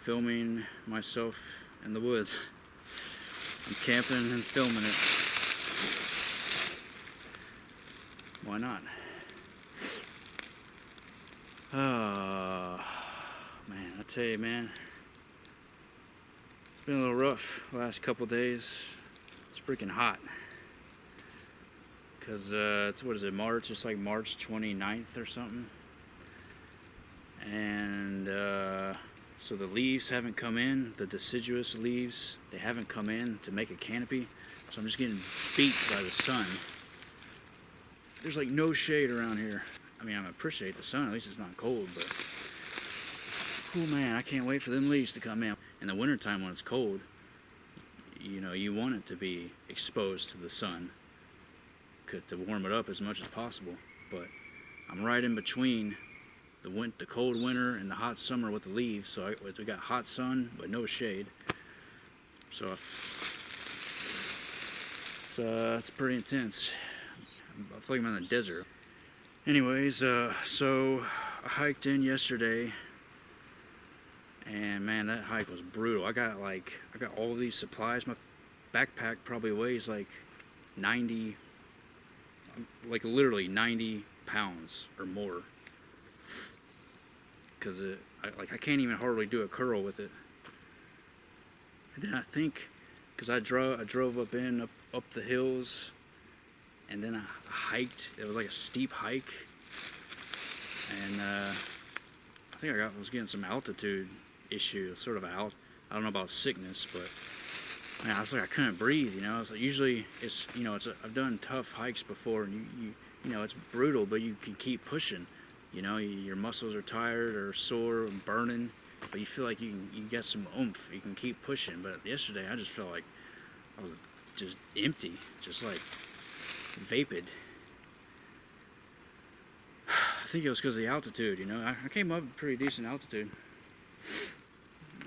filming myself in the woods. I'm camping and filming it. Why not? Oh, man, I tell you, man. It's been a little rough the last couple days. It's freaking hot. Because it's, what is it, March? It's like March 29th or something. And so the leaves haven't come in, the deciduous leaves, they haven't come in to make a canopy. So I'm just getting beat by the sun. There's like no shade around here. I mean, I appreciate the sun, at least it's not cold, but oh man, I can't wait for them leaves to come in. In the wintertime when it's cold, you know, you want it to be exposed to the sun to warm it up as much as possible. But I'm right in between the cold winter and the hot summer with the leaves, so we got hot sun but no shade. So it's pretty intense. I feel like I'm in the desert. Anyways, so I hiked in yesterday, and man, that hike was brutal. I got all these supplies. My backpack probably weighs like 90, like literally 90 pounds or more. Because I can't even hardly do a curl with it. And then I think, because I drove up the hills, and then I hiked. It was like a steep hike, and I think I was getting some altitude issue, sort of I don't know about sickness, but man, I was like, I couldn't breathe. You know, so usually it's, you know, I've done tough hikes before, and you know, it's brutal, but you can keep pushing. You know, your muscles are tired or sore and burning, but you feel like you got some oomph. You can keep pushing. But yesterday, I just felt like I was just empty, just like vapid. I think it was because of the altitude. You know, I came up at pretty decent altitude,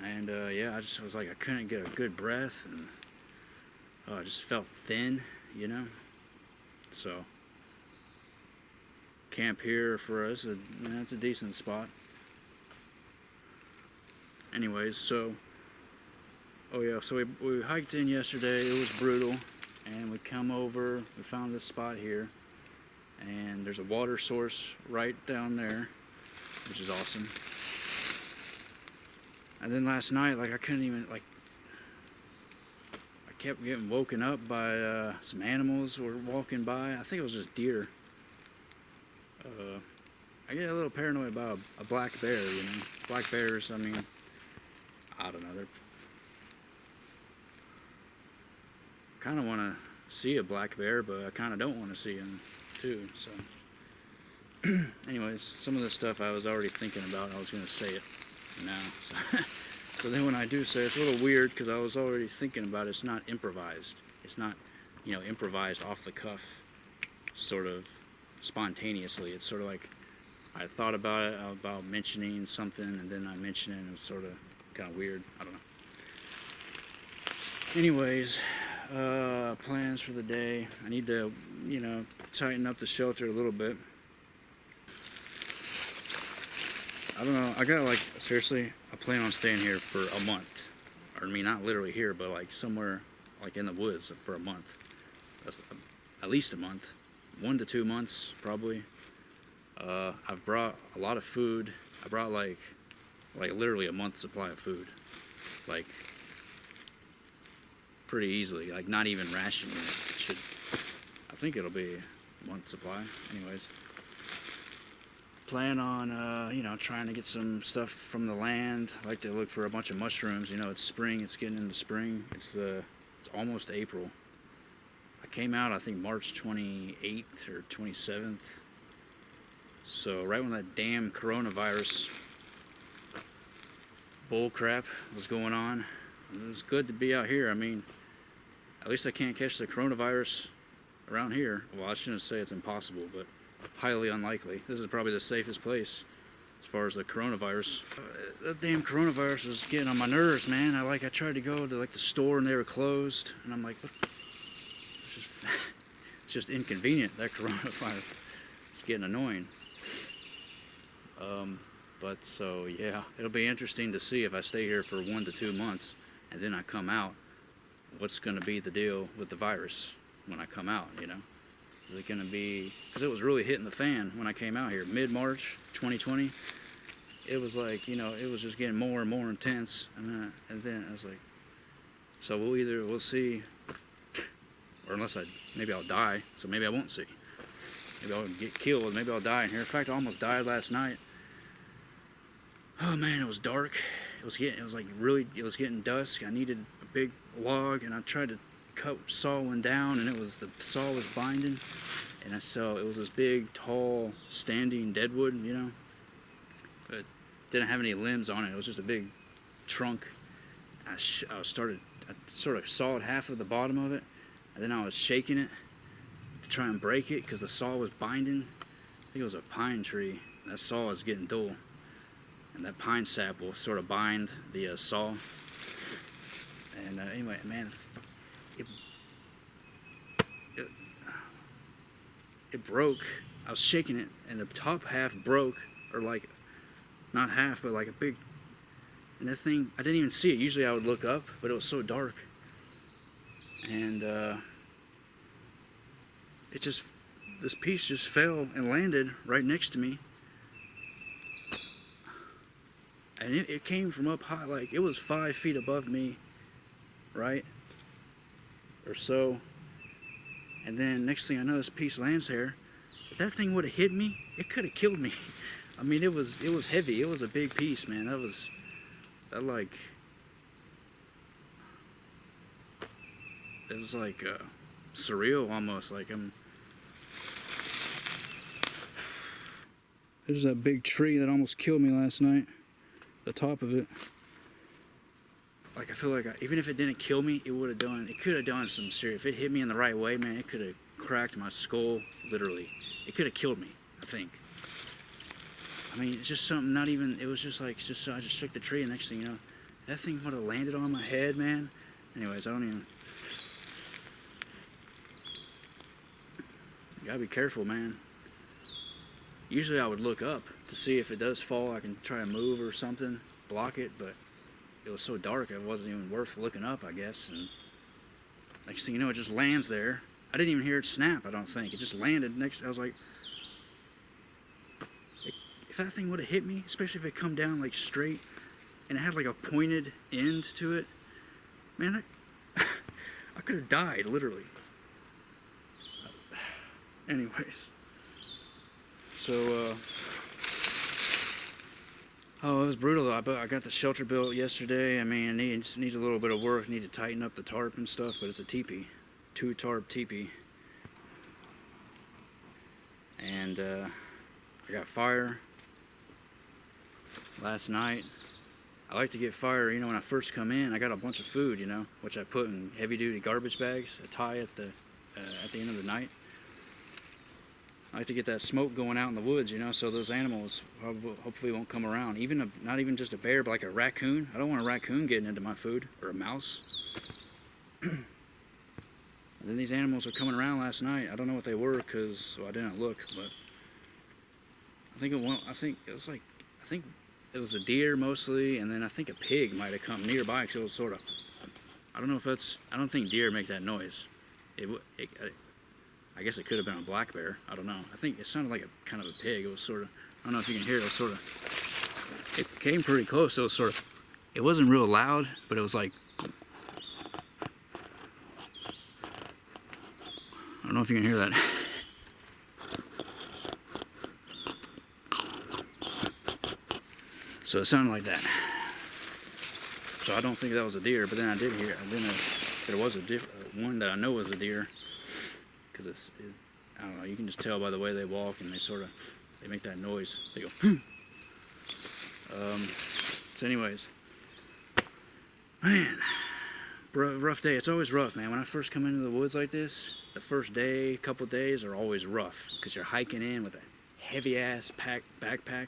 and yeah, I just was like I couldn't get a good breath, and I just felt thin. You know, so. Camp here for us, it's a decent spot. Anyways, so we hiked in yesterday. It was brutal, and we come over. We found this spot here, and there's a water source right down there, which is awesome. And then last night, like I couldn't even I kept getting woken up by some animals were walking by. I think it was just deer. I get a little paranoid about a black bear, you know. Black bears, I mean, I don't know, they're kind of want to see a black bear, but I kind of don't want to see him too, so. Anyways, some of the stuff I was already thinking about, I was going to say it now, so. So then when I do say it, it's a little weird because I was already thinking about it. It's not improvised. It's not, you know, improvised off the cuff, sort of spontaneously. It's sort of like I thought about it, about mentioning something, and then I mention it, and it was sort of kind of weird. I don't know. Anyways, plans for the day. I need to, you know, tighten up the shelter a little bit. I don't know. I got like, seriously, I plan on staying here for a month. Or I mean, not literally here, but like somewhere like in the woods for a month. That's at least a month. 1 to 2 months, probably. I've brought a lot of food. I brought like literally a month's supply of food. Like, pretty easily. Like, not even rationing it. I think it'll be a month's supply. Anyways. Plan on, you know, trying to get some stuff from the land. I like to look for a bunch of mushrooms. You know, it's spring. It's getting into spring. It's almost April. I came out, I think, March 28th or 27th. So right when that damn coronavirus bull crap was going on, it was good to be out here. I mean, at least I can't catch the coronavirus around here. Well, I shouldn't say it's impossible, but highly unlikely. This is probably the safest place as far as the coronavirus. That damn coronavirus was getting on my nerves, man. I tried to go to like the store and they were closed, and I'm like, what? It's just inconvenient, that coronavirus. It's getting annoying. But so yeah, it'll be interesting to see if I stay here for 1 to 2 months and then I come out, what's going to be the deal with the virus when I come out, you know? Is it going to be, because it was really hitting the fan when I came out here, mid-March 2020. It was like, you know, it was just getting more and more intense. And then I was like, so we'll see, or maybe I'll die, so maybe I won't see. Maybe I'll get killed, maybe I'll die in here. In fact, I almost died last night. Oh man, it was dark. It was getting dusk. I needed a big log, and I tried to saw one down, and the saw was binding, and it was this big, tall, standing deadwood, you know, but didn't have any limbs on it. It was just a big trunk. I sort of sawed half of the bottom of it, and then I was shaking it to try and break it because the saw was binding. I think it was a pine tree. That saw was getting dull, and that pine sap will sort of bind the saw. And anyway, man, it broke. I was shaking it, and the top half broke, or like, not half, but like a big, and that thing, I didn't even see it. Usually I would look up, but it was so dark. And this piece just fell and landed right next to me. And it came from up high, like it was 5 feet above me, right? Or so. And then next thing I know, this piece lands there. If that thing would have hit me, it could have killed me. I mean, it was heavy. It was a big piece, man. That it was like surreal almost. Like there's that big tree that almost killed me last night. The top of it. Like I feel like even if it didn't kill me, it could have done some serious. If it hit me in the right way, man, it could have cracked my skull, literally. It could have killed me, I think. I mean, it's just something, it was just like, I just shook the tree, and next thing you know, that thing would have landed on my head, man. Anyways, you gotta be careful, man. Usually I would look up to see if it does fall, I can try to move or something, block it, but it was so dark it wasn't even worth looking up, I guess. And next thing you know, it just lands there. I didn't even hear it snap, I don't think. It just landed next. I was like, if that thing would have hit me, especially if it come down like straight and it had like a pointed end to it, man, I could have died, literally. Anyways, so oh, it was brutal though. I got the shelter built yesterday. I mean, it needs a little bit of work. Need to tighten up the tarp and stuff, but it's a teepee, 2 tarp teepee. And I got fire last night. I like to get fire, you know, when I first come in. I got a bunch of food, you know, which I put in heavy-duty garbage bags, a tie at the end of the night. I like to get that smoke going out in the woods, you know, so those animals hopefully won't come around. Not even just a bear, but like a raccoon. I don't want a raccoon getting into my food, or a mouse. And then these animals are coming around last night. I don't know what they were because I didn't look, but I think it was a deer mostly, and then I think a pig might have come nearby because it was sort of. I don't think deer make that noise. I guess it could have been a black bear. I don't know. I think it sounded like a kind of a pig. It was sort of, I don't know if you can hear it. It was sort of, it came pretty close. So it was sort of, it wasn't real loud, but it was like, I don't know if you can hear that. So it sounded like that. So I don't think that was a deer, but then I did hear, there was one that I know was a deer. Because I don't know, you can just tell by the way they walk, and they make that noise. They go, so anyways, man, rough day. It's always rough, man. When I first come into the woods like this, the first day, couple days are always rough, because you're hiking in with a heavy-ass backpack,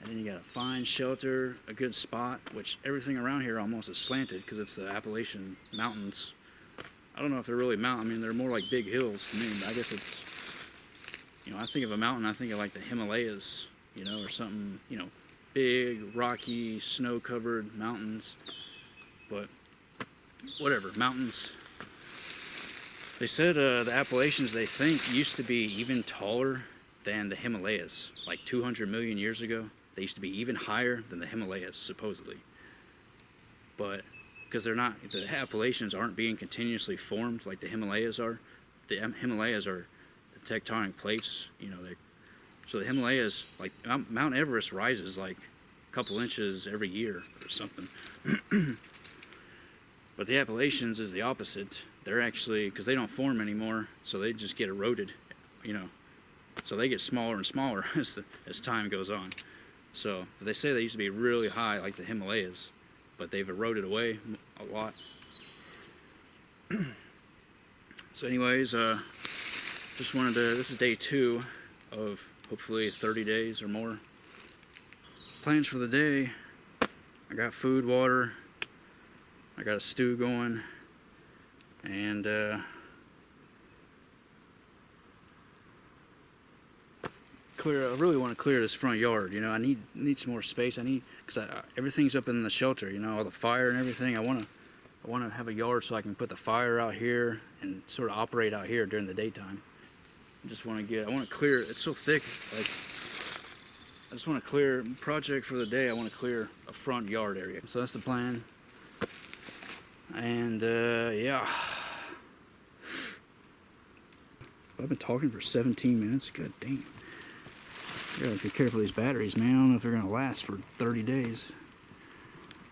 and then you gotta find shelter, a good spot, which everything around here almost is slanted, because it's the Appalachian Mountains. I don't know if they're really mountains. I mean, they're more like big hills to me, but I guess it's, you know, I think of a mountain, I think of like the Himalayas, you know, or something, you know, big, rocky, snow-covered mountains. But whatever, mountains. They said the Appalachians, they think, used to be even taller than the Himalayas. Like 200 million years ago, they used to be even higher than the Himalayas, supposedly. But because they're not, the Appalachians aren't being continuously formed like the Himalayas are. The Himalayas are the tectonic plates, you know. So the Himalayas, like Mount Everest rises like a couple inches every year or something. But the Appalachians is the opposite. They're actually, because they don't form anymore, so they just get eroded, you know. So they get smaller and smaller as time goes on. So they say they used to be really high like the Himalayas, but they've eroded away a lot. So anyways, just wanted to, this is day 2 of hopefully 30 days or more. Plans for the day, I got food, water, I got a stew going, and I really want to clear this front yard. You know, I need some more space. Because everything's up in the shelter. You know, all the fire and everything. I want to have a yard so I can put the fire out here and sort of operate out here during the daytime. I want to clear. It's so thick. Like, I just want to clear. Project for the day. I want to clear a front yard area. So that's the plan. And yeah. I've been talking for 17 minutes. God damn. You gotta be careful with these batteries, man. I don't know if they're gonna last for 30 days.